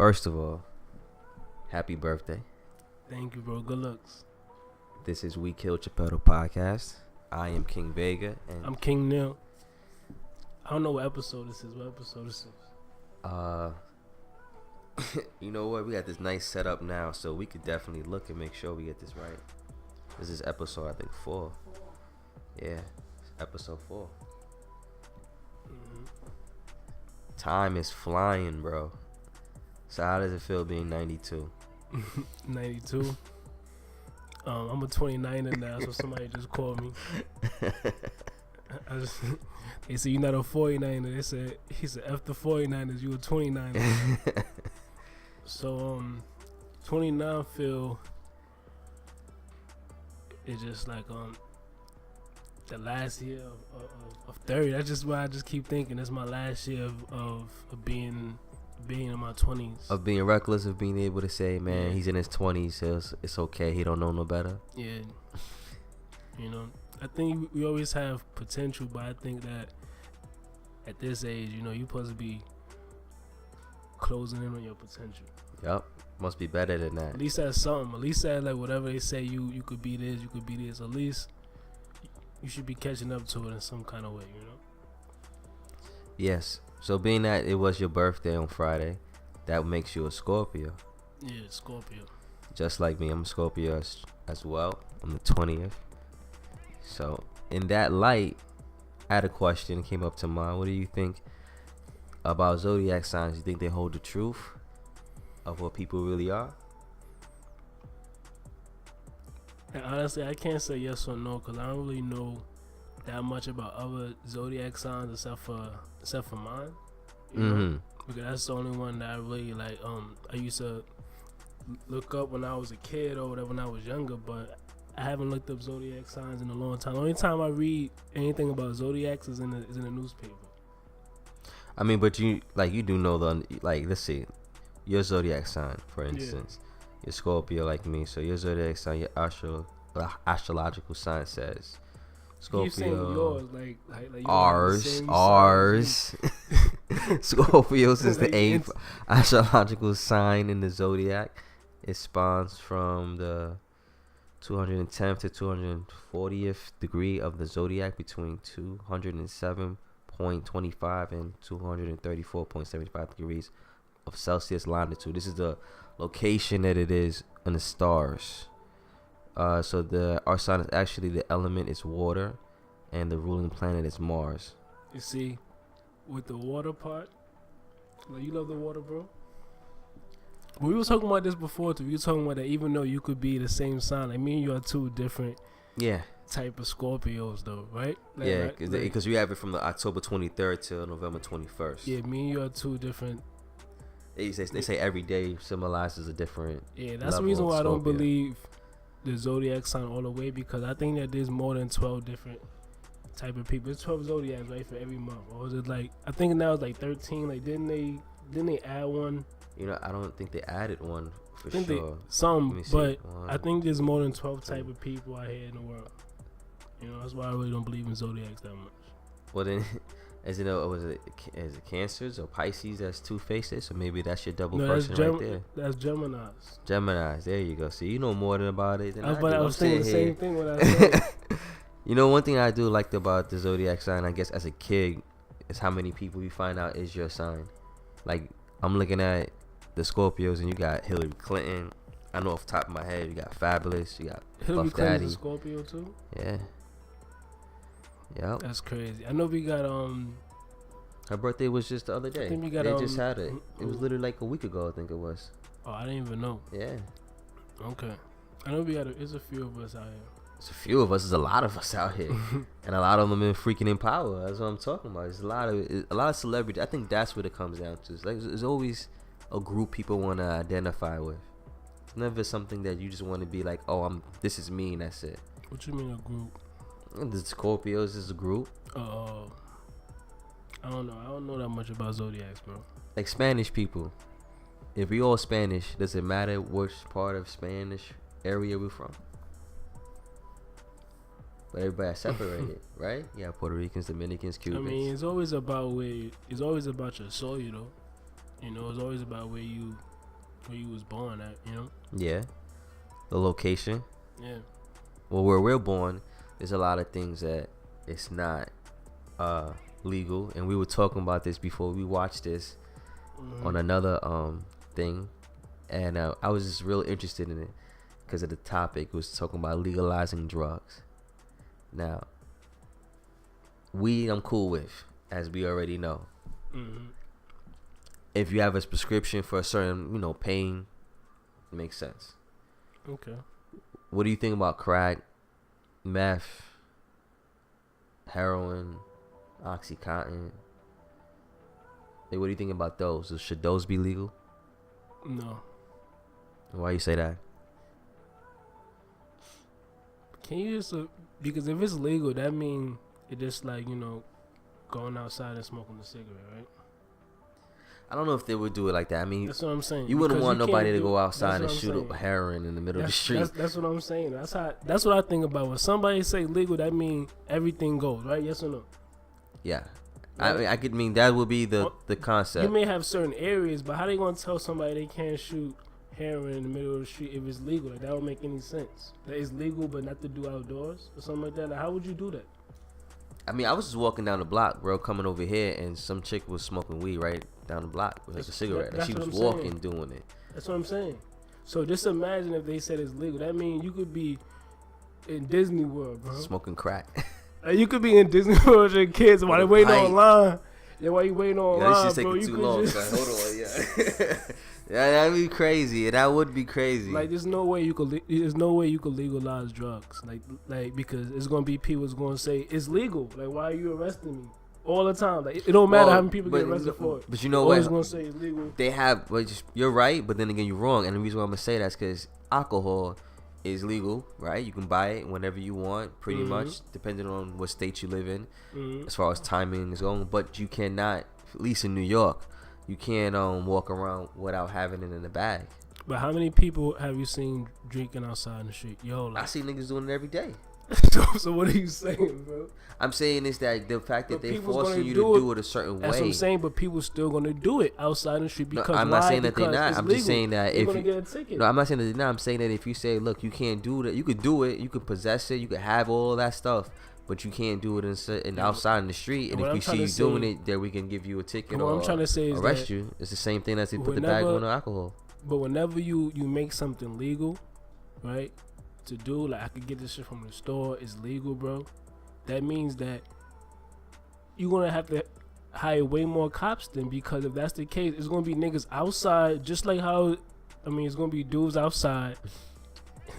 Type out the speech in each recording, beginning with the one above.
First of all, happy birthday. Thank you, bro. Good looks. This is We Kill Geppetto podcast. I am King Vega, and I'm King Neil. I don't know what episode this is. you know what? We got this nice setup now, so we could definitely look and make sure we get this right. This is episode, I think, 4. Yeah, episode 4. Mm-hmm. Time is flying, bro. So how does it feel being 92? 92. I'm a 29er now, so somebody just called me. They said you're not a 49er. They said F the 49ers, you a 29er. So 29 feel it's just like the last year of 30. That's just why I just keep thinking it's my last year of being in my 20s. Of being reckless, of being able to say, man, Yeah. he's in his 20s, so it's okay. He don't know no better. Yeah. You know, I think we always have potential, but I think that at this age, you know, you're supposed to be closing in on your potential. Yup. Must be better than that. At least that's something. At least that, like, whatever they say, you could be this, you could be this. At least you should be catching up to it in some kind of way, you know? Yes. So being that it was your birthday on Friday, that makes you a Scorpio. Yeah, Scorpio. Just like me, I'm a Scorpio as well. I'm the 20th. So in that light, I had a question that came up to mind. What do you think about zodiac signs? You think they hold the truth of what people really are? And honestly, I can't say yes or no because I don't really know that much about other zodiac signs except for mine. You know? Because that's the only one that I really like. I used to look up when I was a kid or whatever when I was younger, but I haven't looked up zodiac signs in a long time. The only time I read anything about zodiacs is in the newspaper. I mean, but you do know let's see, your zodiac sign, for instance. Yeah. You're Scorpio like me, so your zodiac sign, your astrological sign says Scorpio. You saying yours, like ours. Scorpios is the eighth astrological sign in the zodiac. It spawns from the 210th to 240th degree of the zodiac between 207.25 and 234.75 degrees of Celsius longitude. This is the location that it is in the stars. So our sign is actually, the element is water, and the ruling planet is Mars. You see, with the water part, like, you love the water, bro. We were talking about this before too. We were talking about that even though you could be the same sign, like me and you are two different type of Scorpios though, right? Like, yeah, because we have it from the October 23rd till November 21st. Yeah, me and you are two different. They say every day symbolizes a different. Yeah, that's the reason why I don't believe the zodiac sign all the way, because I think that there's more than 12 different type of people. It's 12 zodiacs, right, for every month. Or was it like, I think now it's like 13. Like, didn't they add one? You know, I don't think they added one for sure. But I think there's more than 12 type of people out here in the world. You know, that's why I really don't believe in zodiacs that much. Well then, is it Cancers or Pisces that's two faces? So maybe that's your double person right there. That's Geminis. Geminis, there you go. See, you know more about it than I do. I was thinking the same thing when I said it. You know, one thing I do like about the zodiac sign, I guess as a kid, is how many people you find out is your sign. Like, I'm looking at the Scorpios, and you got Hillary Clinton. I know off the top of my head, you got Fabulous, you got Hillary Buff Clinton's Daddy. a Scorpio too. Yeah. Yep. That's crazy. I know we got her birthday was just the other day. I think we got, they just had it. It was literally like a week ago, I think it was. Oh, I didn't even know. Yeah. Okay. I know we got. There's a few of us out here. It's a few of us. There's a lot of us out here, and a lot of them in freaking in power. That's what I'm talking about. It's a lot of celebrity. I think that's what it comes down to. It's like there's always a group people want to identify with. It's never something that you just want to be like, oh, this is me and that's it. What you mean a group? The Scorpios is a group. I don't know. I don't know that much about zodiacs, bro. Like Spanish people. If we all Spanish, does it matter which part of Spanish area we're from? But everybody's separated, right? Yeah, Puerto Ricans, Dominicans, Cubans. I mean, it's always about your soul, you know. You know, it's always about where you where you was born at, you know? Yeah. The location. Yeah. Well, where we're born, there's a lot of things that it's not legal, and we were talking about this before we watched this on another thing, and I was just real interested in it because of the topic. It was talking about legalizing drugs. Now, weed I'm cool with, as we already know. If you have a prescription for a certain, pain, it makes sense. Okay. What do you think about crack, meth, heroin, Oxycontin? Like, what do you think about those? Should those be legal? No. Why you say that? Can you just because if it's legal, that means it just like going outside and smoking a cigarette, right? I don't know if they would do it like that. I mean, that's what I'm saying. You wouldn't want nobody to go it. outside and shoot up heroin in the middle of the street. That's what I'm saying. That's what I think about when somebody say legal. That means everything goes, right? Yes or no? Yeah. I mean that would be the concept. You may have certain areas, but how they gonna tell somebody they can't shoot heroin in the middle of the street if it's legal? Like, that don't make any sense. That it's legal, but not to do outdoors or something like that. Like, how would you do that? I mean, I was just walking down the block, bro, coming over here, and some chick was smoking weed right down the block with like a cigarette. And she was walking, doing it. That's what I'm saying. So just imagine if they said it's legal. That means you could be in Disney World, bro. Smoking crack. Like, you could be in Disney World with your kids while they waiting online. Yeah, while you waiting online, this is bro. taking too long. Hold on, yeah. Yeah, that'd be crazy. That would be crazy. Like, there's no way you could legalize drugs. Like because it's gonna be people that's gonna say it's legal. Like, why are you arresting me all the time? Like, it don't matter how many people get arrested for it. But you know what? Always gonna say it's legal. They have. But you're right. But then again, you're wrong. And the reason why I'm gonna say that's because alcohol is legal, right? You can buy it whenever you want, pretty much, depending on what state you live in, as far as timing is going. But you cannot, at least in New York, you can't walk around without having it in the bag. But how many people have you seen drinking outside in the street? I see niggas doing it every day. So what are you saying, bro? I'm saying is that the fact that they forcing you to do it a certain way. That's what I'm saying, but people still gonna do it outside in the street because I'm not saying that they're not. I'm just saying that if you get a ticket. No, I'm not saying that they're not. I'm saying that if you say, look, you can't do that, you could do it, you could possess it, you could have all of that stuff, but you can't do it in outside in the street. And if we see you doing it, then we can give you a ticket or I'm trying to say is arrest you. It's the same thing as they put the bag on the alcohol. But whenever you make something legal, right, to do, like, I could get this shit from the store, it's legal, bro. That means that you're gonna have to hire way more cops then, because if that's the case, it's gonna be niggas outside, just like how, it's gonna be dudes outside,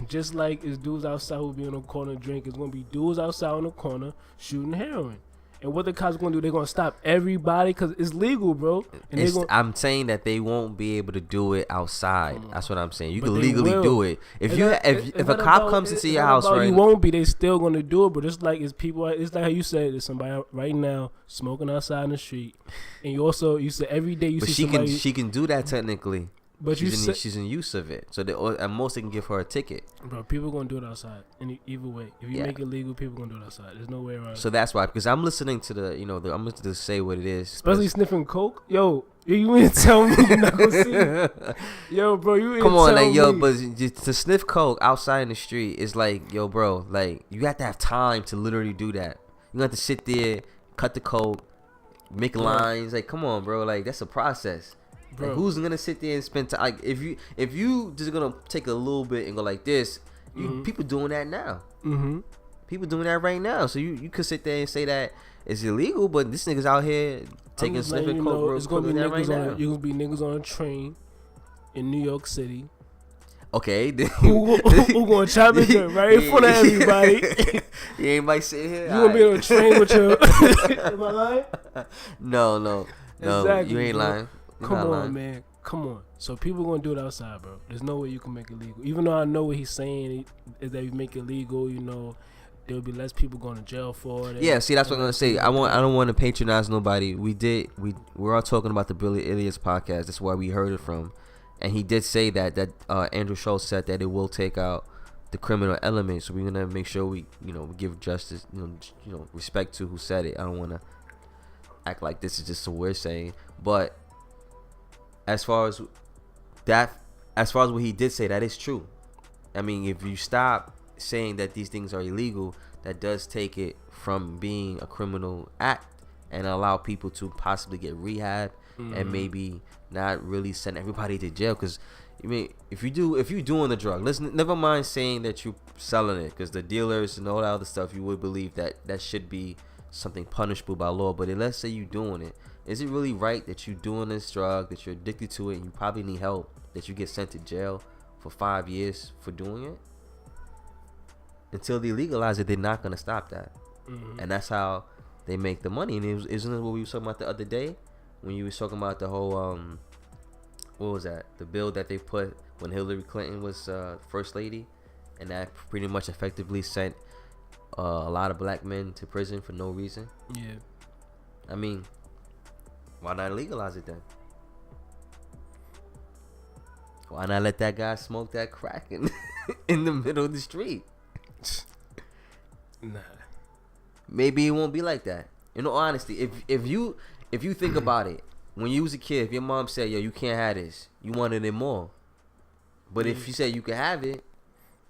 just like it's dudes outside who be on the corner drinking. It's gonna be dudes outside on the corner shooting heroin. And what the cops gonna do? They're gonna stop everybody because it's legal, bro. And I'm saying that they won't be able to do it outside. That's what I'm saying. You can legally do it. If a cop comes into your house, right? You won't be. They still gonna do it. But just like it's people. It's like how you said, there's somebody right now smoking outside in the street, and you said every day you see somebody. She can do that technically. But she's in use of it, so at most they can give her a ticket. Bro, people gonna do it outside. Either way, if you make it legal, people gonna do it outside. There's no way around it. So that's why, because I'm listening to I'm listening to say what it is. Especially sniffing coke, yo. You mean to tell me you're not gonna see it? Yo, bro, you come on, like, yo, but to sniff coke outside in the street is like, yo, bro, like, you have to have time to literally do that. You have to sit there, cut the coke, make lines. Like, come on, bro, like, that's a process. Like, who's gonna sit there and spend time? Like, if you just gonna take a little bit and go like this, people doing that now. People doing that right now. So you could sit there and say that it's illegal, but this nigga's out here taking sniffing coke, bro. It's gonna be niggas on. You gonna be niggas on a train in New York City. Okay, who gonna chop it right in front of everybody? You ain't might sit here. You gonna be on a train with your? Am I lying? No. Exactly, you ain't lying. Come on, man. Come on. So people gonna do it outside, bro. There's no way you can make it legal. Even though I know what he's saying is that you make it legal, there'll be less people going to jail for it. Yeah, see, that's what I'm gonna say. I don't want to patronize nobody. We're all talking about the Brilliant Idiots podcast. That's where we heard it from, and he did say that Andrew Schultz said that it will take out the criminal element. So we're gonna make sure we give justice, respect to who said it. I don't want to act like this is just what we're saying, but as far as that as far as what he did say, that is true. I mean, if you stop saying that these things are illegal, that does take it from being a criminal act and allow people to possibly get rehab and maybe not really send everybody to jail. Because I mean, if you're doing the drug, listen, never mind saying that you're selling it, because the dealers and all that other stuff, you would believe that should be something punishable by law. But let's say you're doing it, is it really right that you're doing this drug, that you're addicted to it, and you probably need help, that you get sent to jail for 5 years for doing it? Until they legalize it, they're not gonna stop that, and that's how they make the money. And isn't it what we were talking about the other day when you was talking about the whole what was that? The bill that they put when Hillary Clinton was first lady, and that pretty much effectively sent a lot of black men to prison for no reason. Yeah. I mean, why not legalize it then? Why not let that guy smoke that crack in the middle of the street? Nah. Maybe it won't be like that. In all honesty, if you think about it, when you was a kid, if your mom said, "Yo, you can't have this," you wanted it more. But if you said you could have it,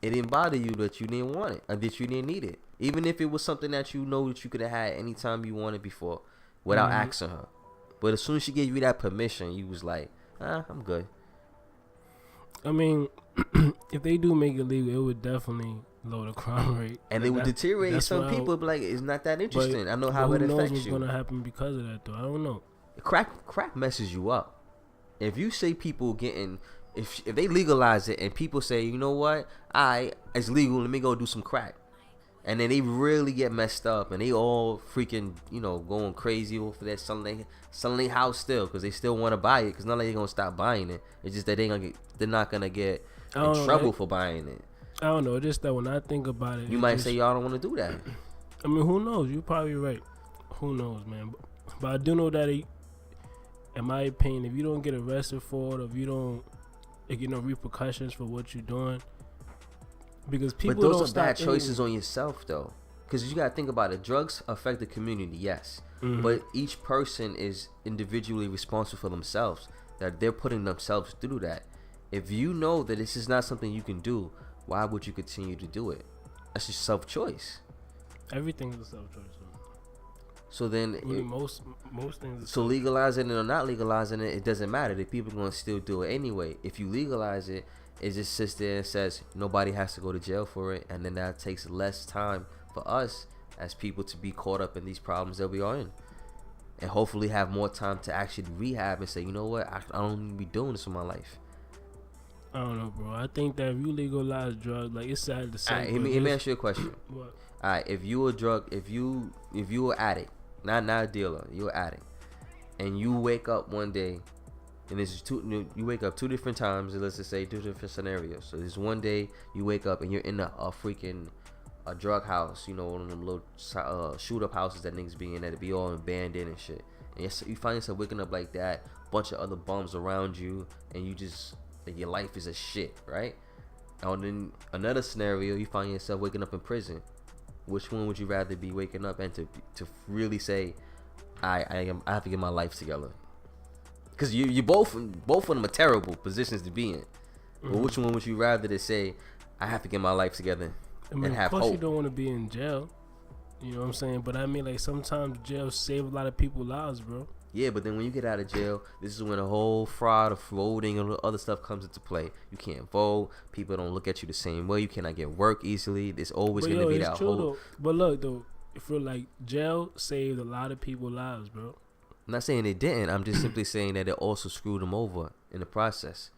it didn't bother you that you didn't want it or that you didn't need it, even if it was something that you know that you could have had anytime you wanted before, without asking her. But as soon as she gave you that permission, you was like, I'm good. I mean, if they do make it legal, it would definitely lower the crime rate, and it would deteriorate some people. But like, it's not that interesting. I know how it affects you. Who knows what's gonna happen because of that, though? I don't know. Crack messes you up. If you say people getting, if they legalize it and people say, you know what, it's legal, let me go do some crack, and then they really get messed up and they all freaking, going crazy over that, selling their house still because they still want to buy it, because not like they're gonna stop buying it. It's just that they're not gonna get in trouble for buying it. I don't know. Just that when I think about it, you might say y'all don't want to do that. I mean, who knows? You're probably right. Who knows, man? But I do know that in my opinion, if you don't get arrested for it, or if you don't get no repercussions for what you're doing, because people don't stop. But those are bad choices on yourself, though, because you gotta think about it. Drugs affect the community, yes, but each person is individually responsible for themselves. That they're putting themselves through that. If you know that this is not something you can do, why would you continue to do it? That's just self-choice. Everything's a self-choice. So then, most things. So legalizing it or not legalizing it, it doesn't matter. The people are gonna still do it anyway. If you legalize it, it just sits there and says nobody has to go to jail for it, and then that takes less time for us as people to be caught up in these problems that we are in, and hopefully have more time to actually rehab and say, you know what, I don't need to be doing this in my life. I don't know, bro. I think that if you legalize drugs, like, it's sad to say. All right, let me ask you a question. What? All right, if you were addict, not a dealer, you're an addict, and you wake up one day, and this is you wake up 2 different times, and let's just say 2 different scenarios. So this one day you wake up and you're in a freaking drug house, one of them little shoot up houses that niggas be in, that be all abandoned and shit. And you find yourself waking up like that, bunch of other bums around you, and you just, your life is a shit, right? And then another scenario, you find yourself waking up in prison. Which one would you rather be waking up and to really say, I have to get my life together? Because you both of them are terrible positions to be in. But which one would you rather to say, I have to get my life together and have hope? Of course you don't want to be in jail. You know what I'm saying? But I mean, like, sometimes jail save a lot of people's lives, bro. Yeah, but then when you get out of jail, this is when a whole fraud of voting and other stuff comes into play. You can't vote. People don't look at you the same way. You cannot get work easily. There's always going to be that whole... Though. But look, though, if you're like, jail saved a lot of people's lives, bro. I'm not saying it didn't. I'm just simply saying that it also screwed them over in the process.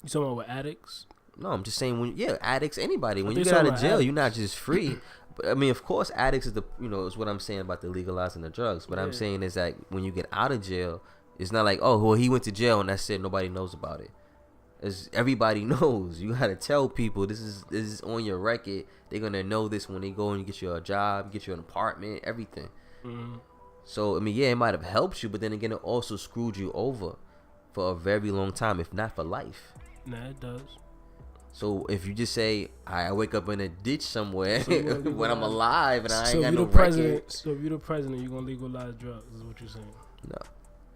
You talking about with addicts? No, I'm just saying addicts, anybody. When you get out of jail, you're not just free. But I mean, of course, addicts is is what I'm saying about the legalizing the drugs. But I'm saying is that when you get out of jail, it's not like, oh, well, he went to jail and that's it. Nobody knows about it. As everybody knows, you gotta tell people this is on your record. They're gonna know this when they go and get you a job, get you an apartment, everything. So I mean, it might have helped you, but then again, it also screwed you over for a very long time, if not for life. Nah, it does. So if you just say, I wake up in a ditch somewhere when I'm alive and I ain't got no record. So if you're the president, you're going to legalize drugs, is what you're saying? No.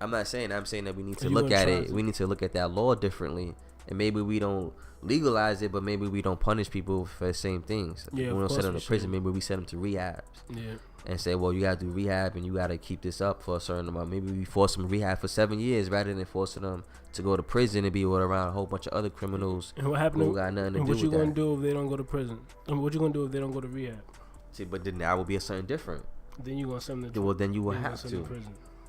I'm not saying. I'm saying that we need to look at it. We need to look at that law differently and maybe we don't legalize it, but maybe we don't punish people for the same things. Yeah, we don't send them to prison. Maybe we send them to rehabs. Yeah. And say, well, you gotta do rehab and you gotta keep this up for a certain amount. Maybe we force them to rehab for 7 years rather than forcing them to go to prison and be with around a whole bunch of other criminals and what happened who got nothing to do with that. What you gonna do if they don't go to prison? And what you gonna do if they don't go to rehab? See, but then that would be something different. Then you gonna send them to well, then you will have to.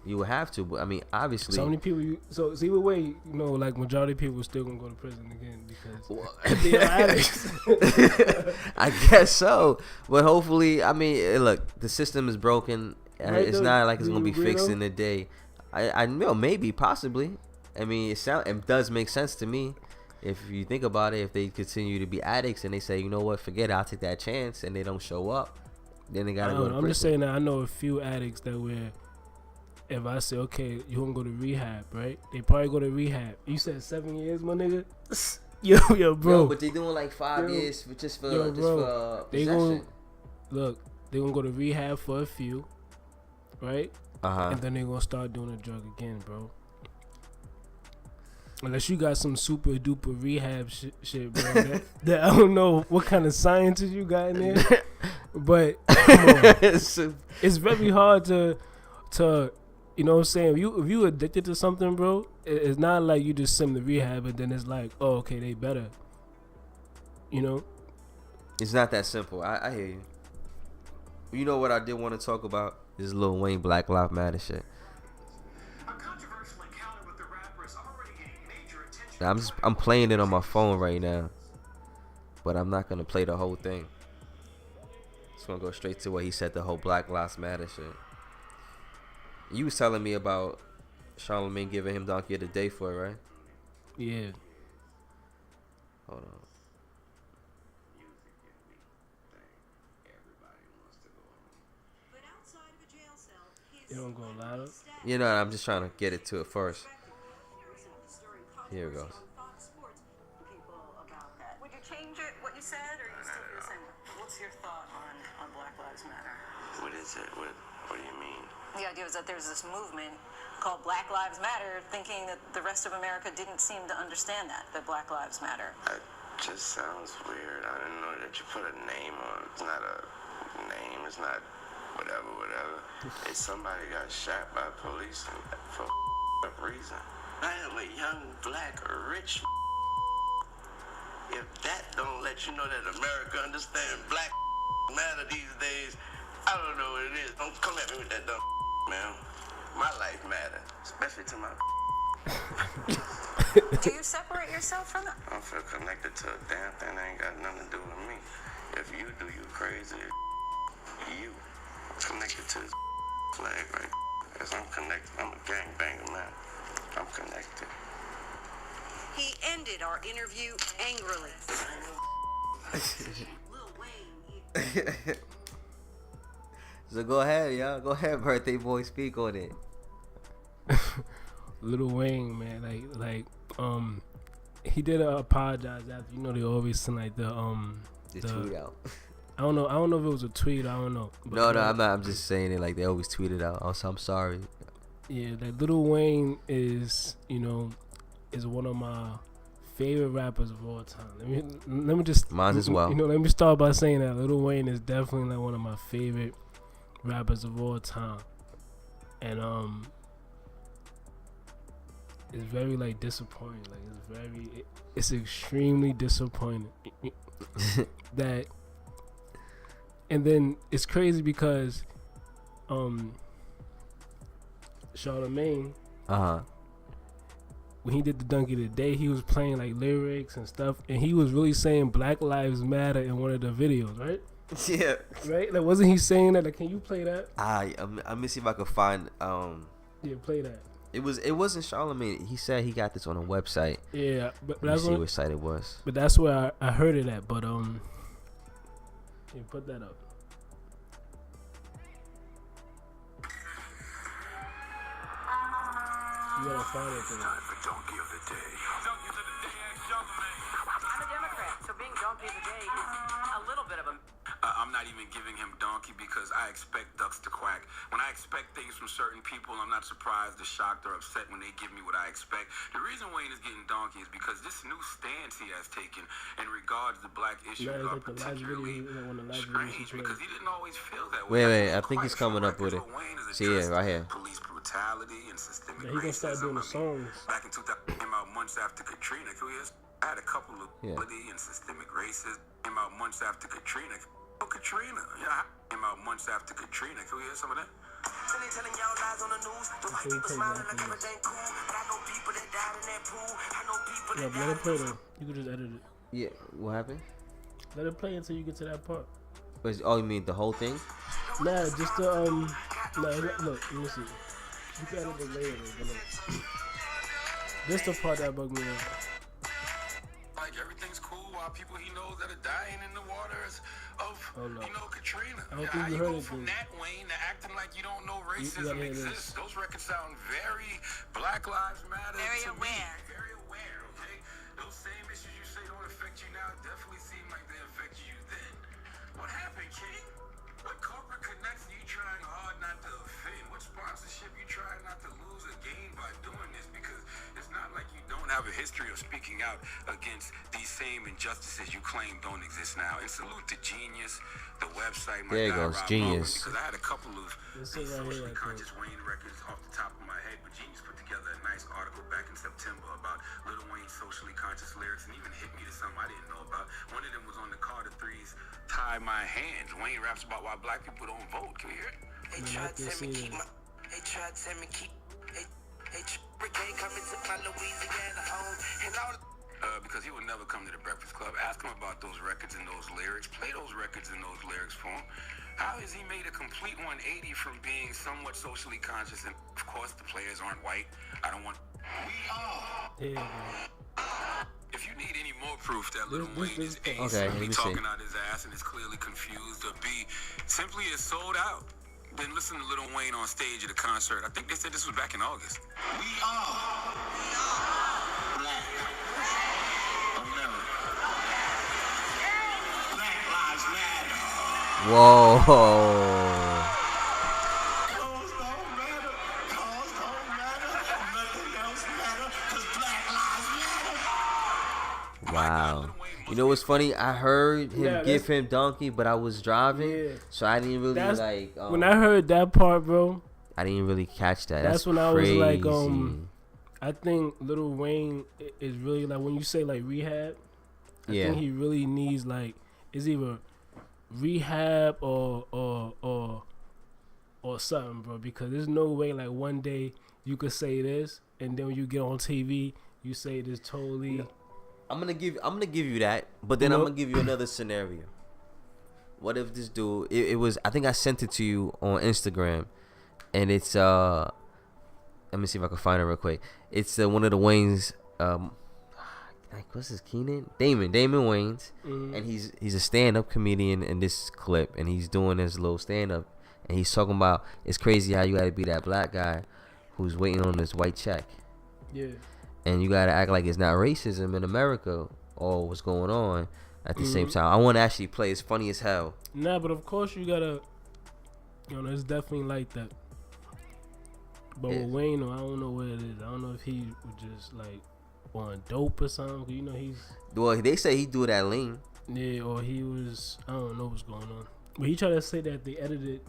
You would have to, but I mean, obviously. So many people. So either way, you know, like majority of people still gonna go to prison again because they're addicts. I guess so, but hopefully, I mean, look, the system is broken. Right, it's not like it's gonna be fixed in a day. I know, maybe, possibly. I mean, it does make sense to me. If you think about it, if they continue to be addicts and they say, you know what, forget it, I'll take that chance, and they don't show up, then they gotta go to prison. I'm just saying that I know a few addicts that where. If I say, okay, you gonna go to rehab, right? They probably go to rehab. You said 7 years, my nigga? Yo, bro. Yo, but they doing like 5 years just for they possession. They gonna go to rehab for a few, right? And then they gonna start doing the drug again, bro. Unless you got some super duper rehab shit, bro. that I don't know what kind of sciences you got in there, but come on. It's very hard to. You know what I'm saying? If you addicted to something, bro, it's not like you just send them to rehab and then it's like, oh, okay, they better. You know? It's not that simple. I hear you. You know what I did want to talk about? This Lil Wayne Black Lives Matter shit. A controversial encounter with the rapper is already getting major attention. I'm playing it on my phone right now, but I'm not gonna play the whole thing. Just gonna go straight to what he said, the whole Black Lives Matter shit. You was telling me about Charlamagne giving him Donkey of the Day for it, right? Yeah. Hold on. You don't go louder? You know, I'm just trying to get it to it first. Here it goes. Would you change it, what you said, or you still feel the same? What's your thought on Black Lives Matter? What is it? What do you mean? The idea is that there's this movement called Black Lives Matter, thinking that the rest of America didn't seem to understand that Black Lives Matter. That just sounds weird. I didn't know that you put a name on. It's not a name. It's not whatever. It's somebody got shot by police for a reason. I am a young, black, rich. If that don't let you know that America understands Black Matter these days, I don't know what it is. Don't come at me with that dumb man. My life matters, especially to my. Do you separate yourself from it? I don't feel connected to a damn thing that ain't got nothing to do with me. If you do, you crazy. You connected to this flag, right? Because I'm connected. I'm a gangbanger, man. I'm connected. He ended our interview angrily. Lil Wayne. So go ahead, y'all. Go ahead, birthday boy. Speak on it. Lil Wayne, man, like, he did apologize after. You know, they always send like the tweet out. I don't know if it was a tweet. I don't know. But no, I'm not. I'm just saying it like they always tweet it out. Also, I'm sorry. Yeah, that Lil Wayne is, you know, is one of my favorite rappers of all time. Let me just. Mine as well. You know, let me start by saying that Lil Wayne is definitely like one of my favorite rappers of all time, and it's very like disappointing. Like it's extremely disappointing that. And then it's crazy because Charlamagne, when he did the Donkey of the Day, he was playing like lyrics and stuff, and he was really saying Black Lives Matter in one of the videos, right? Yeah. Right? Like, wasn't he saying that? Like, can you play that? Let me see if I can find. Yeah, play that. It wasn't Charlamagne. He said he got this on a website. Yeah, but let me see what site it was. But that's where I heard it at. But yeah, put that up. You gotta find it there. Time for Donkey of the Day. Donkey of the Day, Charlamagne. I'm a Democrat, so being Donkey of the Day is a little bit of a. I'm I'm not even giving him donkey because I expect ducks to quack. When I expect things from certain people, I'm not surprised or shocked or upset when they give me what I expect. The reason Wayne is getting donkey is because this new stance he has taken in regards to black issues Nah, it's are like the last particularly video, one of the last videos he strange played. because he didn't always feel that way. Wait, I think he's coming up with it. See it right here. Police brutality and systemic Yeah, he gonna start doing the songs. Back in 2000, came out months after Katrina. I had a couple of and systemic racism. Came out months after Katrina. Oh, Katrina. Yeah, came out months after Katrina. Can we hear some of that? Telling y'all lies on the news. The white people smiling like everything cool. I know people that died in that pool. I know people that died. Let it play though. You could just edit it. Yeah, what happened? Let it play until you get to that part. Oh, you mean the whole thing? Nah, just the look, let me see. You can edit it later, but look. This the part that bugged me out. Like everything's cool while people he knows that are dying in the waters of Katrina. I don't think you heard it. From that Wayne to acting like you don't know racism exists. Those records sound very Black Lives Matter. Very to aware. Me. Very aware. Okay, those same issues you say don't affect you now definitely seem like they affected you then. What happened, King? What corporate connection you trying hard not to offend? What sponsorship you trying not to lose or gain by doing this? Because it's not like you don't have a history of speaking out against these same injustices you claim don't exist now. And salute to Genius, the website. My there you guy, go, Rob Genius. Logan, because I had a couple of Right socially conscious Wayne records off the top of my head, but Genius put together a nice article back in September about Lil Wayne's socially conscious lyrics and even hit me to something I didn't know about. One of them was on the Carter Three's Tie My Hands. Wayne raps about why black people don't vote. Can you hear it? They tried to tell me keep my. They tried to tell me keep. They brigade coming to my Louisiana home and all. Because he would never come to the Breakfast Club. Ask him about those records and those lyrics. Play those records and those lyrics for him. How has he made a complete 180 from being somewhat socially conscious? And of course, the players aren't white. I don't want. We are. Yeah. If you need any more proof that Lil Wayne is A, okay, simply talking out his ass and is clearly confused, or B, simply is sold out, then listen to Lil Wayne on stage at a concert. I think they said this was back in August. We are Black America. Black Lives Matter. Whoa. Cause don't matter. Cause don't matter. Nothing else matter. Cause Black Lives Matter. Wow. You know what's funny? I heard him give him donkey, but I was driving, so I didn't really like. When I heard that part, bro, I didn't really catch that. That's when crazy. I was like, I think Lil Wayne is really like when you say like rehab. I think he really needs like it's either rehab or something, bro. Because there's no way like one day you could say this and then when you get on TV you say this totally. I'm gonna give you that, but then I'm gonna give you another scenario. What if this dude? It was. I think I sent it to you on Instagram, and it's Let me see if I can find it real quick. It's one of the Waynes. Like what's his Damon Wayans, and he's a stand-up comedian in this clip, and he's doing his little stand-up, and he's talking about it's crazy how you gotta be that black guy who's waiting on this white check. Yeah. And you gotta act like it's not racism in America or what's going on at the same time. I want to actually play. It's funny as hell. Nah, but of course you gotta. It's definitely like that. But with Wayne, I don't know what it is. I don't know if he was just like on dope or something. You know he's. Well, they say he do that lean. Yeah, or he was. I don't know what's going on. But he tried to say that they edited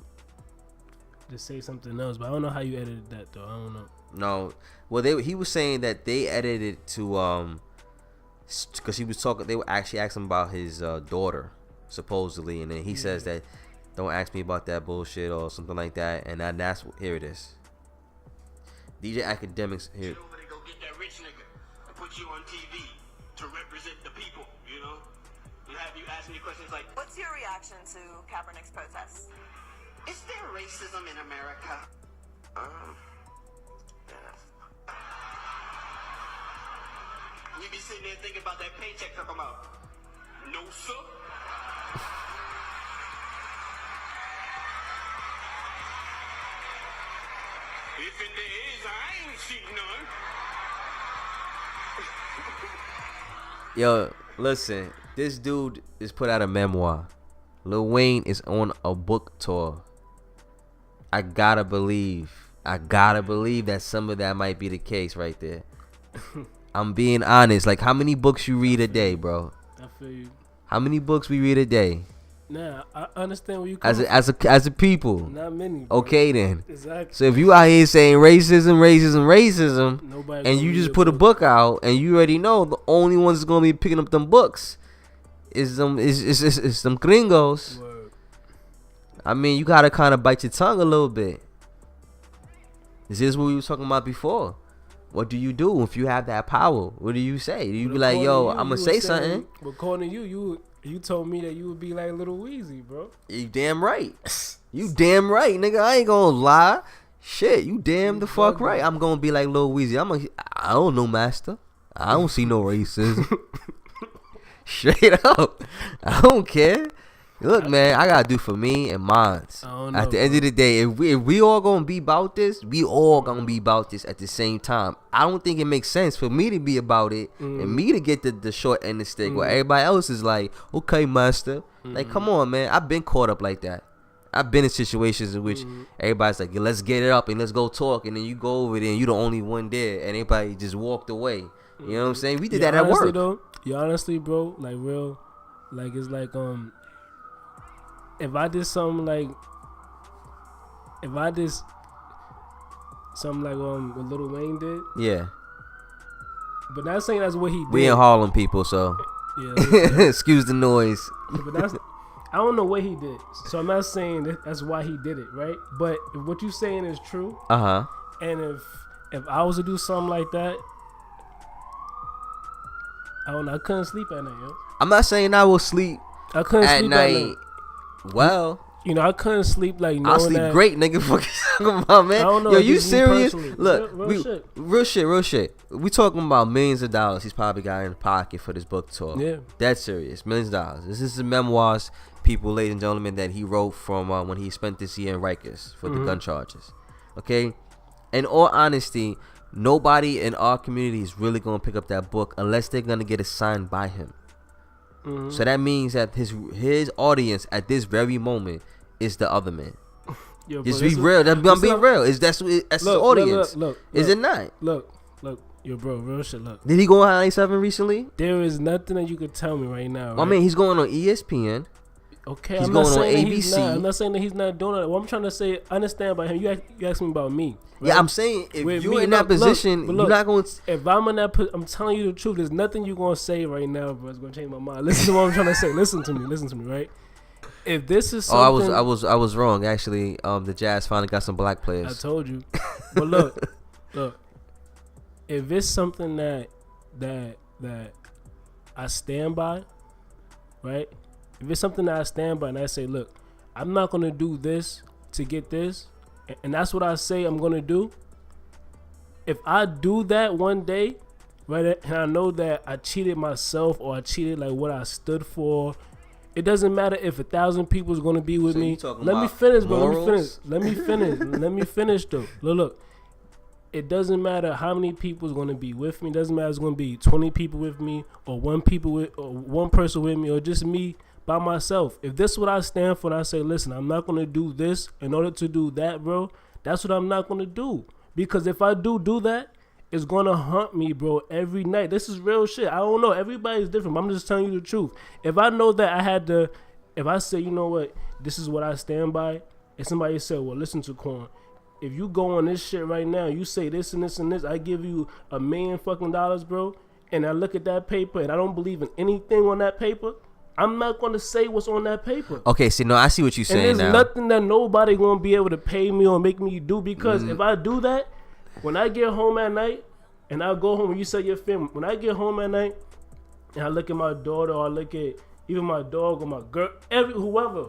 to say something else. But I don't know how you edited that though. I don't know. No, well, he was saying that they edited to because he was talking. They were actually asking about his daughter, supposedly, and then he says that don't ask me about that bullshit or something like that. And that's here it is. DJ Academics here. Over there, go get that rich nigga and put you on TV to represent the people. You know, you have you asking you questions like, What's your reaction to Kaepernick's protests? "Is there racism in America?" We be sitting there thinking about that paycheck talking about, no sir. If it is, I ain't seen none. Yo, listen, this dude just put out a memoir, Lil Wayne is on a book tour. I gotta believe that some of that might be the case right there. I'm being honest. Like, how many books you read a day, bro? I feel you. How many books we read a day? Nah, I understand where you come from. As a people. Not many. Bro. Okay then. Exactly. So if you out here saying racism, Nobody and you read just put a book out, and you already know the only ones that's gonna be picking up them books is them gringos. Word. I mean, you gotta kind of bite your tongue a little bit. This is what we were talking about before. What do you do if you have that power? What do you say? Do you be like, yo, I'm gonna say something? But according to you told me that you would be like Little Weezy, bro. You damn right. You damn right, nigga. I ain't gonna lie. Shit, you damn the fuck right. I'm gonna be like Lil Weezy. I don't know, master. I don't see no racism. Straight up. I don't care. Look, man, I gotta do for me and mine. At the end of the day, if we all gonna be about this, we all gonna be about this at the same time. I don't think it makes sense for me to be about it and me to get the short end of the stick where everybody else is like, okay, master. Like, come on, man. I've been caught up like that. I've been in situations in which everybody's like, let's get it up and let's go talk, and then you go over there and you the only one there, and everybody just walked away. You know what I'm saying? We did that at work. Though, honestly, bro, like real, like it's like if I did something like what Lil Wayne did, yeah. But not saying that's what he did. We in Harlem, people, so yeah, excuse the noise. But I don't know what he did, so I'm not saying that's why he did it, right? But if what you saying is true, and if I was to do something like that, I don't know. I couldn't sleep at night, yo. I'm not saying I will sleep. I couldn't at sleep night. at night. Well, I couldn't sleep like knowing I'll sleep that, great, nigga. Fucking talking about, man. I don't know. Yo, you serious? Personally. Look, real shit. We talking about millions of dollars. He's probably got in the pocket for this book tour. Yeah, that's serious. Millions of dollars. This is the memoirs, people, ladies and gentlemen, that he wrote from when he spent this year in Rikers for the gun charges. Okay, in all honesty, nobody in our community is really gonna pick up that book unless they're gonna get it signed by him. So that means that his audience at this very moment is the other man. Yo, just be real. I'm being real. That's his audience. Look, is it not? Look, yo, bro, real shit. Look, did he go on 97 recently? There is nothing that you could tell me right now. Right? I mean, he's going on ESPN. Okay, he's going on ABC. I'm not saying that he's not doing it. What I'm trying to say, understand about him. You asked me about me. Right? Yeah, I'm saying if you're in that position, you're not going to... If I'm in that I'm telling you the truth. There's nothing you're going to say right now, bro. It's going to change my mind. Listen to what I'm trying to say. Listen to me, right? If this is something... I was wrong, actually. The Jazz finally got some black players. I told you. But look. If it's something that I stand by, right? If it's something that I stand by and I say, look, I'm not going to do this to get this, and that's what I say I'm going to do. If I do that one day, right, and I know that I cheated myself or I cheated like what I stood for, it doesn't matter if 1,000 people is going to be with me. Let me finish, bro. Let me finish, though. Look. It doesn't matter how many people is going to be with me. It doesn't matter if it's going to be 20 people with me or one person with me or just me by myself. If this is what I stand for and I say, listen, I'm not going to do this in order to do that, bro, that's what I'm not going to do. Because if I do that, it's going to haunt me, bro, every night. This is real shit. I don't know. Everybody's different, but I'm just telling you the truth. If I know that if I say, you know what, this is what I stand by, and somebody said, well, listen to Quan, if you go on this shit right now, you say this and this and this, I give you $1 million fucking dollars, bro, and I look at that paper and I don't believe in anything on that paper, I'm not going to say what's on that paper. Okay, see, no, I see what you're saying now. And there's nothing that nobody going to be able to pay me or make me do, because if I do that, when I get home at night, and I go home, when you say your family, when I get home at night, and I look at my daughter or I look at even my dog or my girl, whoever,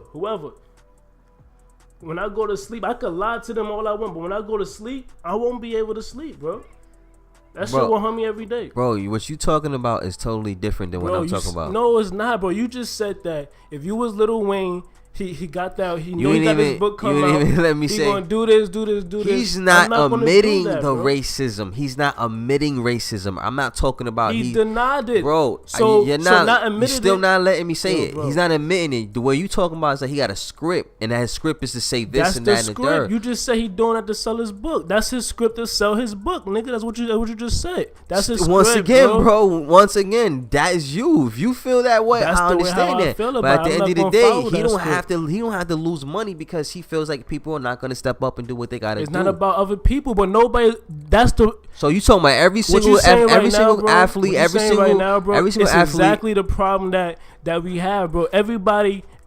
when I go to sleep, I could lie to them all I want, but when I go to sleep, I won't be able to sleep, bro. That shit will haunt me every day. Bro, what you talking about is totally different than what I'm talking about. No, it's not, bro. You just said that if you was Lil Wayne, he got that. He You knew he ain't got even. his book You come ain't out. even let me He say. gonna do this. He's I'm not gonna do admitting that, the bro. racism. He's not admitting racism. I'm not talking about He denied it, bro. So you're so not. admitted You're still it. not letting me say Yo, it. bro. He's not admitting it. The way you talking about is that he got a script, and that script is to say this That's and the that and the script. third. You just said he doing that to sell his book. That's his script to sell his book, nigga. That's what you just said. That's his script, Once again, bro. Once again, that is you. If you feel that way, That's I the way how understand I that. feel But about at the it. I'm end of not the gonna day, follow he that don't script. have to. He don't have to lose money because he feels like people are not gonna step up and do what they gotta It's do. not about other people, but nobody. That's the. So you talking about every What single you saying right every now, single bro? athlete, What you every saying single right now, bro? every single it's athlete. exactly the problem that we have, bro.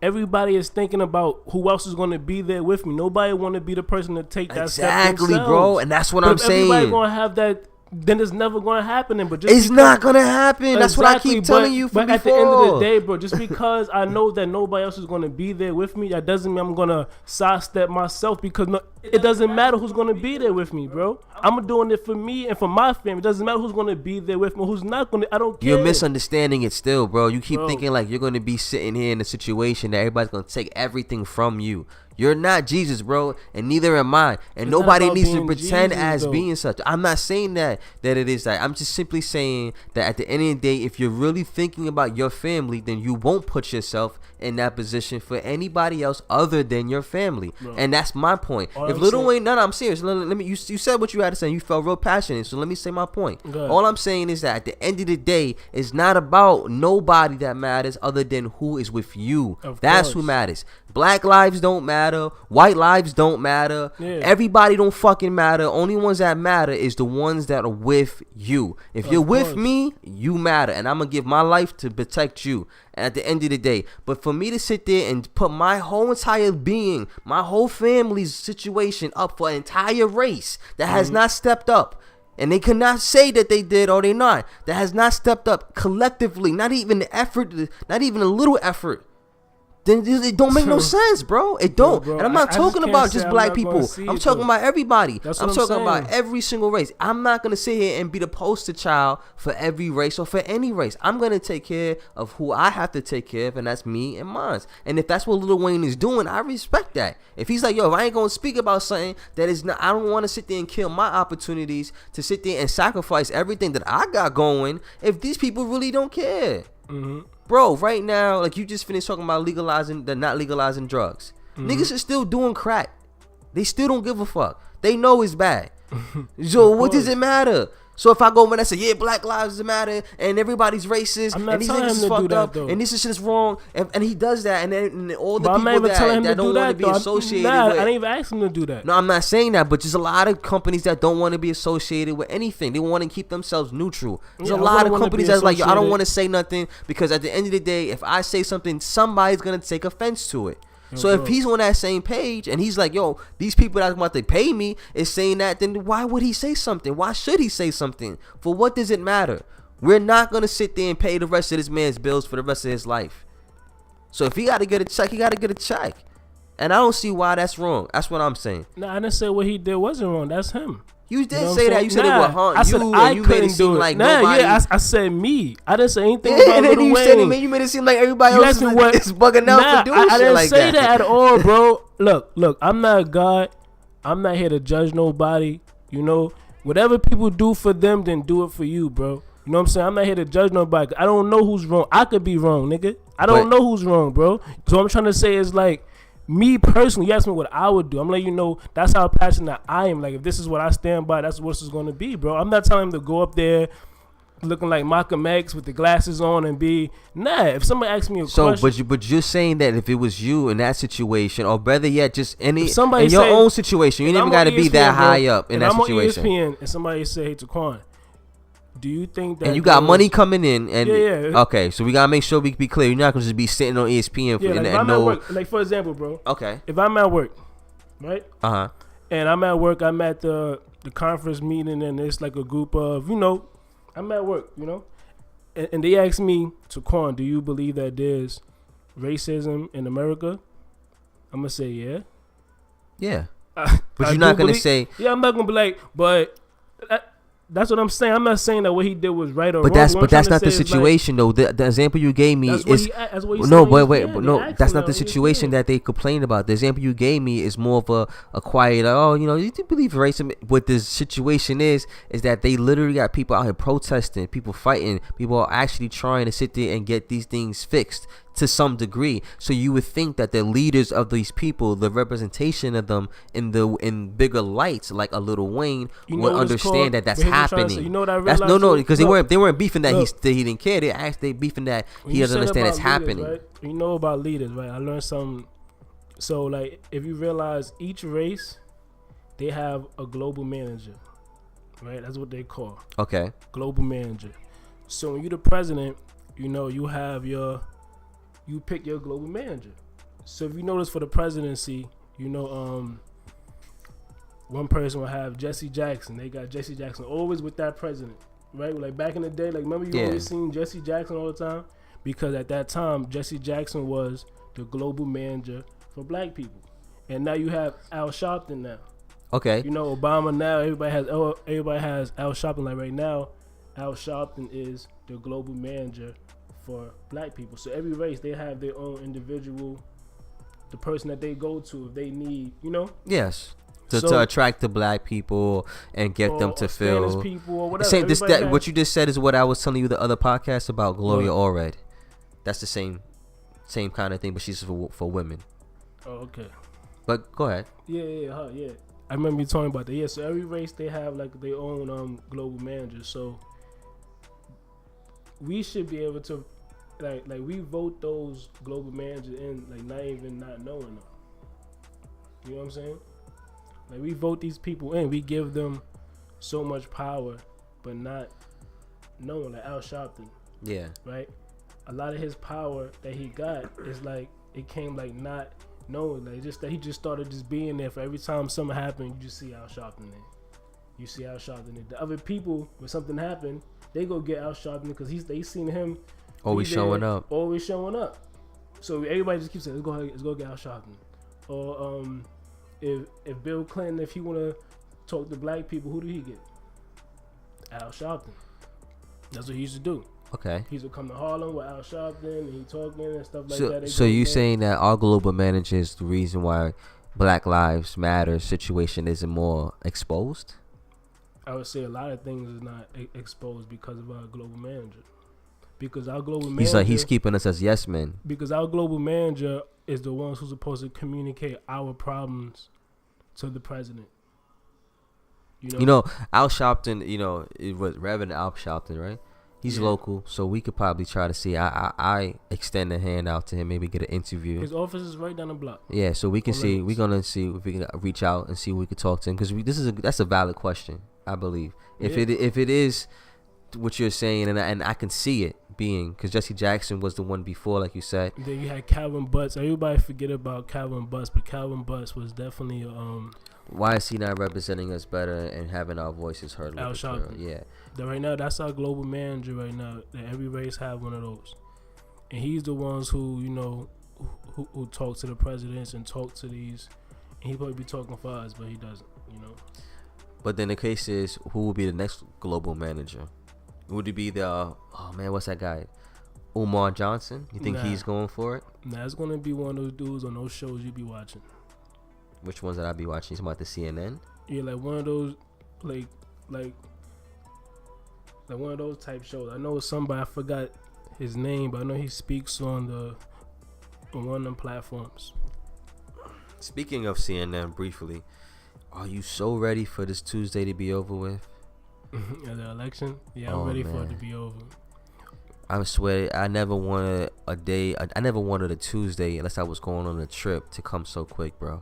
Everybody is thinking about who else is going to be there with me. Nobody want to be the person to take that step Exactly, themselves. bro, and that's what I'm if everybody saying. going to have that, then it's never going to happen. But just It's not gonna happen. That's what I keep telling you from But before. at the end of the day, bro, just because I know that nobody else is going to be there with me, that doesn't mean I'm going to sidestep myself because it doesn't matter who's going to be there with me, bro. I'm doing it for me and for my family. It doesn't matter who's going to be there with me, who's not going to. I don't care. You're misunderstanding it still, bro. You keep Bro. thinking like you're gonna be sitting here in a situation that everybody's gonna take everything from you. You're not Jesus, bro, and neither am I. And It's not nobody about needs to being pretend Jesus, as though. being such. I'm not saying that it is that. I'm just simply saying that at the end of the day, if you're really thinking about your family, then you won't put yourself in that position for anybody else other than your family. Bro. And that's my point. All If I'm Lil saying- Wayne, no, I'm serious. Let me. You said what you had to say. You felt real passionate. So let me say my point. Go ahead. All I'm saying is that at the end of the day, it's not about nobody that matters other than who is with you. Of That's who course. matters. Black lives don't matter. White lives don't matter. Yeah. Everybody don't fucking matter. Only ones that matter is the ones that are with you. If you're with course. me, you matter. And I'm going to give my life to protect you at the end of the day. But for me to sit there and put my whole entire being, my whole family's situation up for an entire race that has not stepped up, and they cannot say that they did or they not, that has not stepped up collectively, not even the effort, not even a little effort, then it don't make no sense, bro. It don't. bro, And I'm not I just talking can't about say just I'm black not people. gonna see I'm it, talking though. about everybody. That's I'm what I'm talking about saying. every single race. I'm not gonna sit here and be the poster child for every race or for any race. I'm gonna take care of who I have to take care of, and that's me and mine. And if that's what Lil Wayne is doing, I respect that. If he's like, yo, if I ain't gonna speak about something that is not, I don't want to sit there and kill my opportunities to sit there and sacrifice everything that I got going. If these people really don't care. Bro, right now, like you just finished talking about not legalizing drugs. Niggas are still doing crack. They still don't give a fuck. They know it's bad. So what does it matter? So if I go in and say, yeah, Black Lives Matter, and everybody's racist, I'm not and these telling niggas him is to do fucked that, up, though. and this is just wrong, and he does that, and then and all the But I'm not people even telling him that to don't do want to that, be though. associated Nah, with. I didn't even ask him to do that. No, I'm not saying that, but there's a lot of companies that don't want to be associated with anything. They want to keep themselves neutral. There's Yeah, a I lot wouldn't of wanna companies be that's like, yo, I don't associated. want to say nothing because at the end of the day, if I say something, somebody's going to take offense to it. So if bro. he's on that same page and he's like, yo, these people that's about to pay me is saying that, then why would he say something? Why should he say something? For what does it matter? We're not going to sit there and pay the rest of this man's bills for the rest of his life. So if he got to get a check, he got to get a check. And I don't see why that's wrong. That's what I'm saying. Nah, I didn't say what he did wasn't wrong. That's him. You did You know what say I'm that. saying? You said Nah, it would haunt I said you, I and you made it couldn't seem do it. like Nah, nobody. yeah, I said me. I didn't say anything Yeah, about and then Lil you Wayne. said it, man. You made it seem like everybody You else asked me what is bugging out nah, for doing I shit didn't like say that. at all, bro. Look. I'm not God. I'm not here to judge nobody. You know, whatever people do for them, then do it for you, bro. You know what I'm saying? I'm not here to judge nobody. I don't know who's wrong. I could be wrong, nigga. I don't know who's wrong, bro. So what I'm trying to say is like, me personally, you ask me what I would do. I'm letting you know that's how passionate I am. Like, if this is what I stand by, that's what this is going to be, bro. I'm not telling him to go up there looking like Malcolm X with the glasses on and be if somebody asks me a question. But you're saying that if it was you in that situation, or better yet, just in your say- own situation, you if ain't even I'm got to on be ESPN, that bro, high up in if that I'm situation. on ESPN and somebody say, hey, Taquan, do you think that And you got there money was- coming in, and Yeah. okay, so we gotta make sure we be clear. You're not gonna just be sitting on ESPN for Yeah, like and if I'm no. at work, like for example, bro. Okay. If I'm at work, right? Uh-huh. And I'm at work, I'm at the conference meeting, and it's like a group of, I'm at work, and they ask me, Taquan, do you believe that there's racism in America? I'm gonna say yeah. Yeah. I But you're not do gonna say. Yeah, I'm not gonna be like, but That's what I'm saying. I'm not saying that what he did was right or But wrong. that's not the situation though. The example you gave me that's is no, that's not the situation that they complained about. The example you gave me is more of a quiet, like, oh, you do believe racism. What the situation is that they literally got people out here protesting, people fighting, people are actually trying to sit there and get these things fixed to some degree. So you would think that the leaders of these people, the representation of them in bigger lights, like a Lil Wayne, would understand that that's happening. You know what I that's realized? because they weren't beefing that he didn't care. They beefing that he doesn't understand it's happening. Right? You know about leaders, right? I learned something. So like, if you realize each race, they have a global manager, right? That's what they call. Okay. Global manager. So when you're the president, you pick your global manager. So if you notice for the presidency, one person will have Jesse Jackson. They got Jesse Jackson always with that president, right? Like back in the day, like remember you always seen Jesse Jackson all the time? Because at that time, Jesse Jackson was the global manager for black people. And now you have Al Sharpton now. Okay. Obama now, everybody has Al Sharpton. Like right now, Al Sharpton is the global manager for black people. So every race, they have their own individual, the person that they go to if they need, Yes. To attract the black people and get them to feel Spanish people or whatever. What you just said is what I was telling you the other podcast about Gloria Allred. That's the same kind of thing, but she's for women. Oh, okay. But go ahead. Yeah. I remember you talking about that. Yeah, so every race they have like their own global manager. So we should be able to like we vote those global managers in, like not knowing them. You know what I'm saying? Like we vote these people in, we give them so much power, but not knowing. Like Al Sharpton. Yeah. Right. A lot of his power that he got is like it came like not knowing, like just that he just started just being there for every time something happened. You just see Al Sharpton there. You see Al Sharpton there. The other people, when something happened, they go get Al Sharpton because they seen him always showing up. So everybody just keeps saying, let's go get Al Sharpton. Or if Bill Clinton, if he want to talk to black people, who do he get? Al Sharpton. That's what he used to do. Okay. He used to come to Harlem with Al Sharpton and he talking and stuff like that. So you saying that our global manager is the reason why Black Lives Matter situation isn't more exposed? I would say a lot of things is not exposed because of our global manager. Because our global manager, he's keeping us as yes men. Because our global manager is the ones who's supposed to communicate our problems to the president. Al Sharpton, it was Reverend Al Sharpton, right? He's local, so we could probably try to see. I extend a hand out to him, maybe get an interview. His office is right down the block. Yeah, so we can see. We're gonna see if we can reach out and see if we can talk to him, because that's a valid question, I believe. If it is what you're saying, and I can see it being, because Jesse Jackson was the one before, like you said. Then you had Calvin Butts. Everybody forget about Calvin Butts, but Calvin Butts was definitely Why is he not representing us better and having our voices heard? Al Sharpton. Yeah. Right now, that's our global manager right now. That every race have one of those, and he's the ones who who talk to the presidents and talk to these. And he probably be talking for us, but he doesn't. But then the case is, who will be the next global manager? Would it be what's that guy? Umar Johnson? You think he's going for it? Nah, it's gonna be one of those dudes on those shows you be watching. Which ones that I be watching? It's about the CNN. Yeah, like one of those, like one of those type shows. I know somebody, I forgot his name, but I know he speaks on one of them platforms. Speaking of CNN, briefly, are you so ready for this Tuesday to be over with? The election? Yeah, I'm ready for it to be over. I swear, I never wanted a Tuesday unless I was going on a trip to come so quick, bro.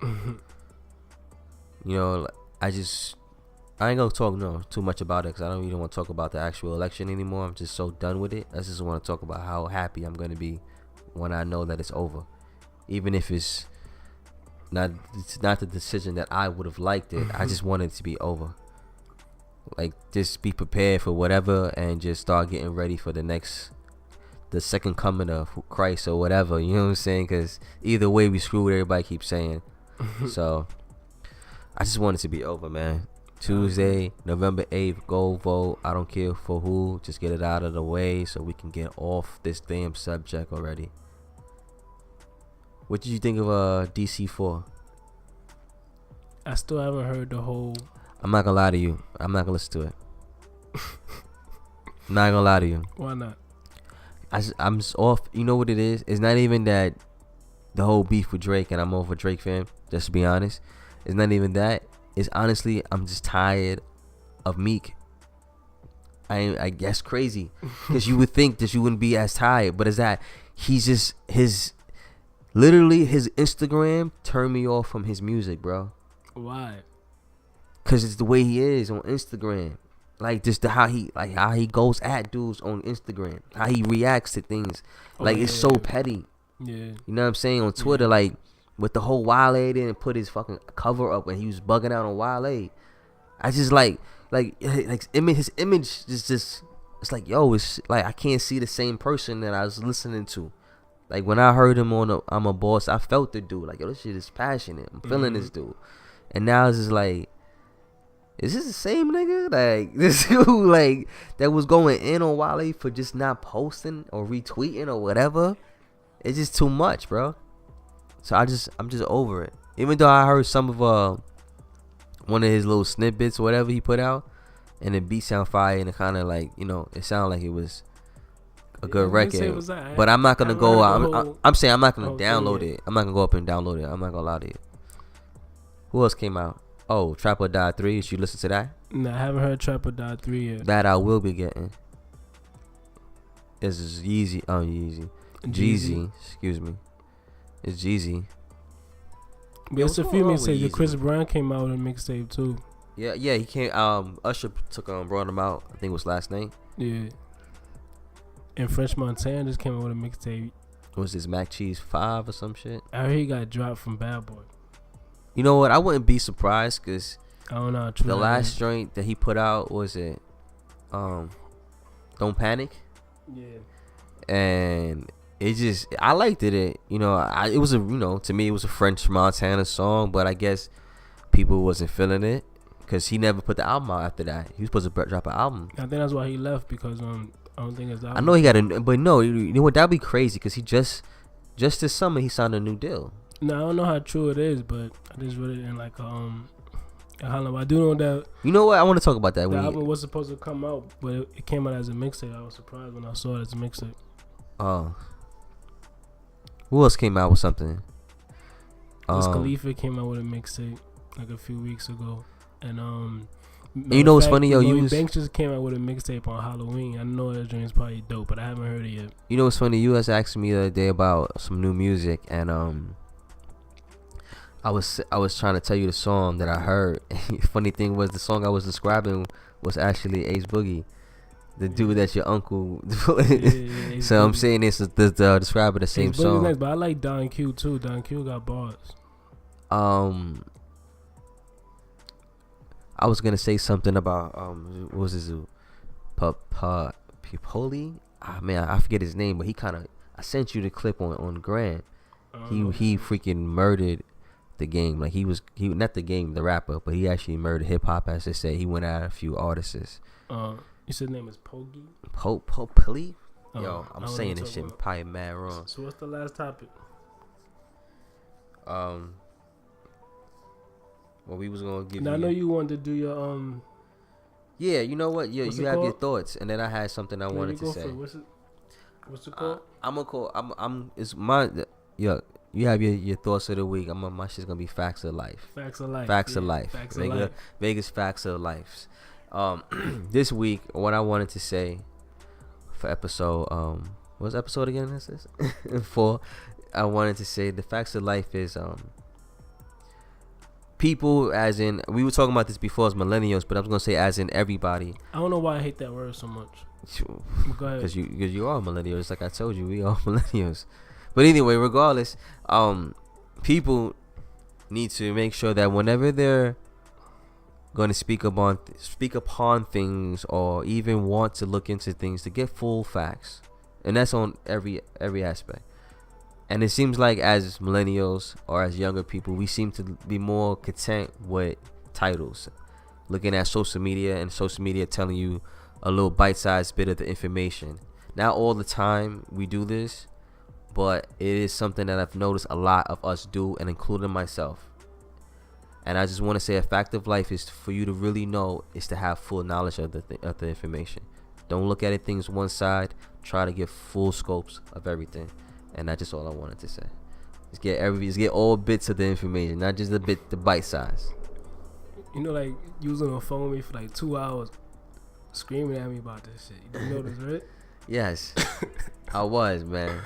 I ain't gonna talk too much about it, because I don't even want to talk about the actual election anymore. I'm just so done with it. I just want to talk about how happy I'm gonna be when I know that it's over, even if it's not the decision that I would have liked it. I just want it to be over. Like, just be prepared for whatever and just start getting ready for the second coming of Christ or whatever. You know what I'm saying? Because either way, we screwed. Everybody keeps saying. So I just want it to be over, man. Tuesday, November 8th. Go vote. I don't care for who. Just get it out of the way so we can get off this damn subject already. What did you think of DC4? I still haven't heard the whole. I'm not gonna lie to you. I'm not gonna listen to it. I'm not gonna lie to you. Why not? I'm just off. You know what it is? It's not even that the whole beef with Drake, and I'm over Drake fan. Just to be honest, it's not even that. It's honestly, I'm just tired of Meek. I guess crazy, because you would think that you wouldn't be as tired, but it's that he's just literally his Instagram turned me off from his music, bro. Why? Cause it's the way he is on Instagram, like just how he goes at dudes on Instagram, how he reacts to things, like it's so petty. Yeah. You know what I'm saying? On Twitter, like with the whole Wale, they didn't put his fucking cover up and he was bugging out on Wale. I just like his image is just, it's like, yo, it's like I can't see the same person that I was listening to. Like when I heard him on I'm a Boss, I felt the dude. Like, yo, this shit is passionate. I'm feeling this dude. And now it's just like, is this the same nigga? Like this dude, like that was going in on Wale for just not posting or retweeting or whatever. It's just too much, bro. So I'm just over it. Even though I heard some of one of his little snippets or whatever he put out, and the beat sound fire, and it kind of like, you know, it sounded like it was a good record. But I'm not gonna go. I'm saying I'm not gonna download it. I'm not gonna go up and download it. I'm not gonna lie to you. Who else came out? Oh, Trap or Die 3. Did you listen to that? No, I haven't heard Trap or Die 3 yet. That I will be getting. This is Yeezy. Oh, Jeezy. Excuse me. It's Jeezy. But it's a few mixtapes. Chris Brown came out with a mixtape too. Yeah, he came. Usher brought him out. I think it was last night. Yeah. And French Montana just came out with a mixtape. Was this Mac Cheese 5 or some shit? I heard he got dropped from Bad Boy. You know what? I wouldn't be surprised, because I don't know. The last joint that he put out was it, Don't Panic. Yeah. And it just, I liked it. You know, it was to me it was a French Montana song, but I guess people wasn't feeling it because he never put the album out after that. He was supposed to drop an album. I think that's why he left, because I don't think it's. I know he got but no, you know what? That'd be crazy, because he just this summer he signed a new deal. No, I don't know how true it is, but I just read it in like I do know that. You know what? I want to talk about that. The album was supposed to come out, but it came out as a mixtape. I was surprised when I saw it as a mixtape. Oh. Who else came out with something? Wiz Khalifa came out with a mixtape like a few weeks ago, and you know what's funny, yo? Banks just came out with a mixtape on Halloween. I know that dream is probably dope, but I haven't heard it yet. You know what's funny? You was asking me the other day about some new music, and I was trying to tell you the song that I heard. Funny thing was, the song I was describing was actually Ace Boogie, the dude that's your uncle. Yeah, so I'm saying this is describing the same song. Nice, but I like Don Q too. Don Q got bars. I was gonna say something about what was his Pipoli? Man, I forget his name, but he kind of, I sent you the clip on Grand. He freaking murdered the game. Like he not the game, the rapper, but he actually murdered hip hop, as they say. He went at a few artists. You said his name is Pogi? Popoli? Yo, I'm saying this shit probably mad wrong. So what's the last topic? Well, we was gonna give. Now, I know you wanted to do your Yeah, you know what? You have called? your thoughts, and then I had something I wanted to say. What's it called? I'm gonna call. It's my. Yo, you have your thoughts of the week. My shit's gonna be facts of life. Facts of life. Facts of life. Vegas facts of life. This week, what I wanted to say for episode what's episode again? This is 4. I wanted to say the facts of life is people, as in, we were talking about this before as millennials, but I was gonna say as in everybody. I don't know why I hate that word so much. Go ahead. Because you are millennials, like I told you, we are millennials. But anyway, regardless, people need to make sure that whenever they're going to speak upon things, or even want to look into things, to get full facts, and that's on every aspect. And it seems like as millennials or as younger people, we seem to be more content with titles. looking at social media and social media telling you a little bite-sized bit of the information. Not all the time we do this, but it is something that I've noticed a lot of us do, and including myself. And I just want to say a fact of life is for you to really know is to have full knowledge of the information. Don't look at it things one side. Try to get full scopes of everything. And that's just all I wanted to say. Just get all bits of the information, not just the bite size. You know, like you was on the phone with me for like 2 hours screaming at me about this shit. You know this, right? Yes. I was, man.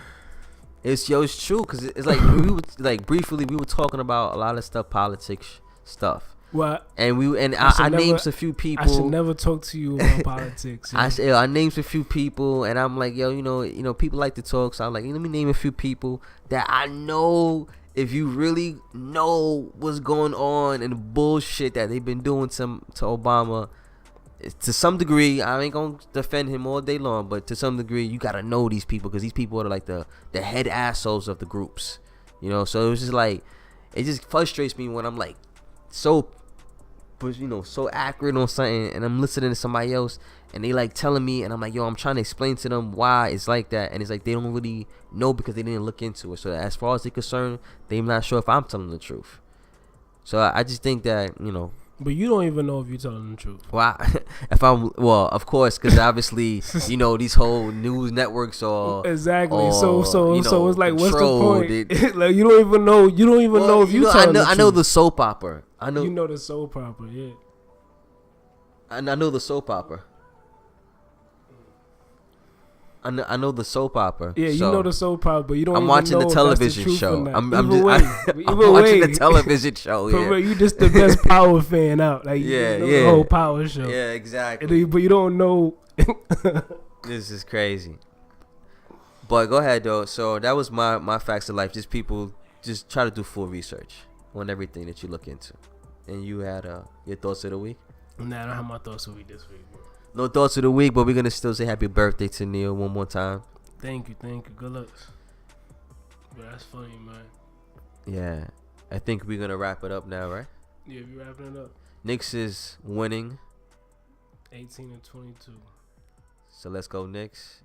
It's true, because it's like we were like briefly we were talking about a lot of stuff, politics stuff. Well, and I named a few people. I should never talk to you about politics. You know? I named a few people, and I'm like, yo, you know, people like to talk, so I'm like, let me name a few people that I know. If you really know what's going on and the bullshit that they've been doing to Obama, to some degree, I ain't gonna defend him all day long, but to some degree, you gotta know these people, because these people are like the head assholes of the groups, you know. So it's just like, it just frustrates me when I'm like so accurate on something, and I'm listening to somebody else and they like telling me, and I'm like, yo, I'm trying to explain to them why it's like that, and it's like they don't really know because they didn't look into it. So as far as they're concerned, they're not sure if I'm telling the truth. So I just think that, you know. But you don't even know if you're telling the truth. Well, of course, because obviously, you know, these whole news networks are exactly. Or, so it's like, what's the point? It, like you don't even know. You don't even know if you telling the truth. I know the soap opera. I know. You know the soap opera, yeah. And I know the soap opera. I know the soap opera. Yeah, you know the soap opera, but you don't. I'm even watching know the television show. I'm watching the television show. Yeah, you just the best Power fan out. Like the whole Power show. Yeah, exactly. But you don't know. This is crazy. But go ahead though. So that was my facts of life. Just people just try to do full research on everything that you look into. And you had your thoughts of the week? Nah, I don't have my thoughts of the week this week, bro. No thoughts of the week, but we're gonna still say happy birthday to Neil one more time. Thank you. Good luck. But that's funny, man. Yeah, I think we're gonna wrap it up now, right? Yeah, we wrapping it up. Knicks is winning 18-22. So let's go Knicks.